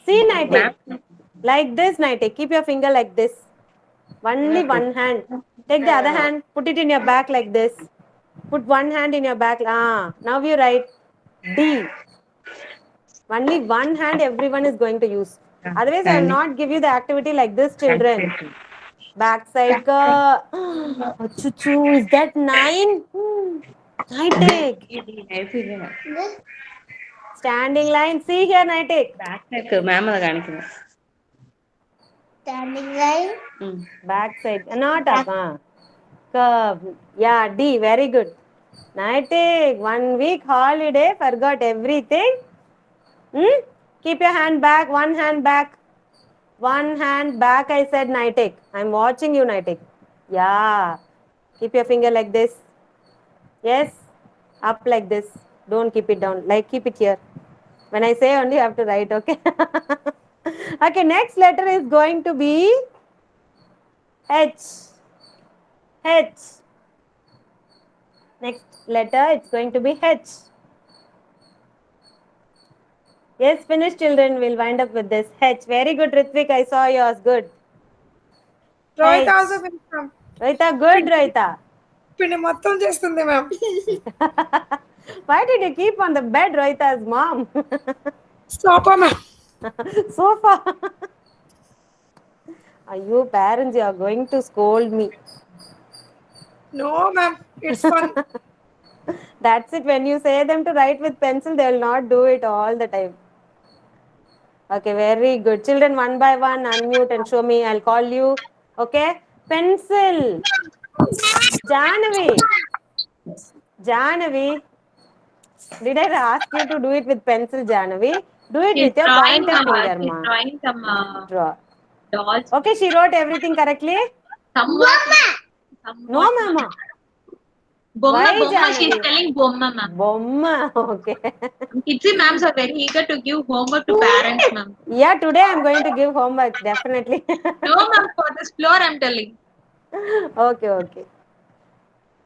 see Naitek. Like this, Naitek. Keep your finger like this. Only one hand. Take the other hand, put it in your back like this. Put one hand in your back. Now you write D. Only one hand everyone is going to use. Otherwise, I will not give you the activity like this, children. Backside curve. Is that 9? Naitek. Standing line. See here, Naitek. Standing line. Backside. Not up. Curve. Yeah, D. Very good. Naitek. 1 week holiday. Forgot everything. Keep your hand back. One hand back. One hand back, I said, Naitek. I'm watching you, Naitek. Yeah. Keep your finger like this. Yes. Up like this. Don't keep it down. Like, keep it here. When I say only, you have to write, okay? Okay, next letter is going to be H. Next letter, it's going to be H. Yes, finish, children. We'll wind up with this. H. Very good, Ritvik. I saw yours. Good. Rohita also finished, ma'am. Rohita, good, Rohita. Pinni మొత్తం చేస్తుంది, ma'am. Why did you keep on the bed, Rohita's mom? Sofa, ma'am. Sofa. You parents, you are going to scold me. No, ma'am. It's fun. That's it. When you say them to write with pencil, they will not do it all the time. Okay, very good. Children, one by one, unmute and show me. I'll call you. Okay? Pencil. Jahnavi. Did I ask you to do it with pencil, Jahnavi? Do it with your pointer finger, ma. Drawing some Draw. Dolls. Okay, she wrote everything correctly. Somewhat. No, ma'am. Bomma, Why, Bomma, she's Janvi? telling Bomma, ma'am. Bomma. Okay. Kids ma'ams are very eager to give homework to parents, ma'am. Yeah, today I'm going to give homework, definitely. No, ma'am, for this floor I'm telling. Okay, okay.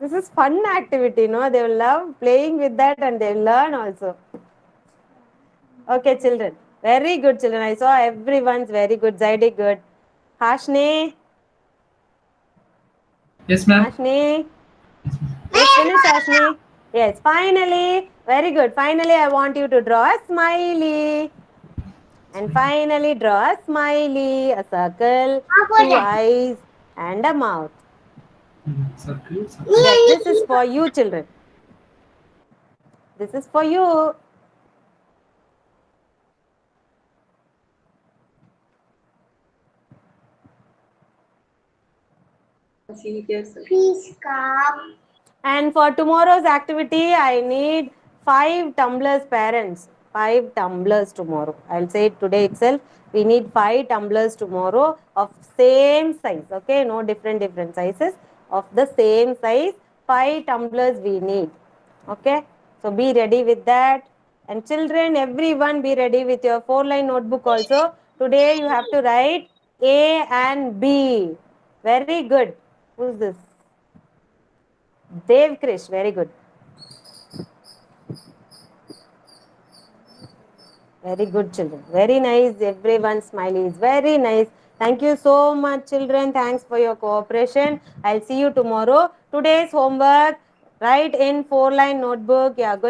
This is fun activity, no? They will love playing with that and they will learn also. Okay, children. Very good, children. I saw everyone's very good. Zaidi good. Hashni. Yes, ma'am. Hashni. Yes, finish, Hashni. Yes, finally. Very good. Finally, I want you to draw a smiley. And finally, draw a smiley, a circle, 2 eyes, and a mouth. Circle, circle. Yes, this is for you, children. This is for you. Please come. And for tomorrow's activity, I need 5 tumblers, parents. 5 tumblers tomorrow. I'll say it today itself. We need 5 tumblers tomorrow of same size. Okay, no different sizes. Of the same size, 5 tumblers we need. Okay, so be ready with that. And children, everyone be ready with your 4-line notebook also. Today you have to write A and B. Very good. Who's this? Dev Krish, very good. Very good, children. Very nice. Everyone's smiley is very nice. Thank you so much, children. Thanks for your cooperation. I'll see you tomorrow. Today's homework, write in 4-line notebook. You are going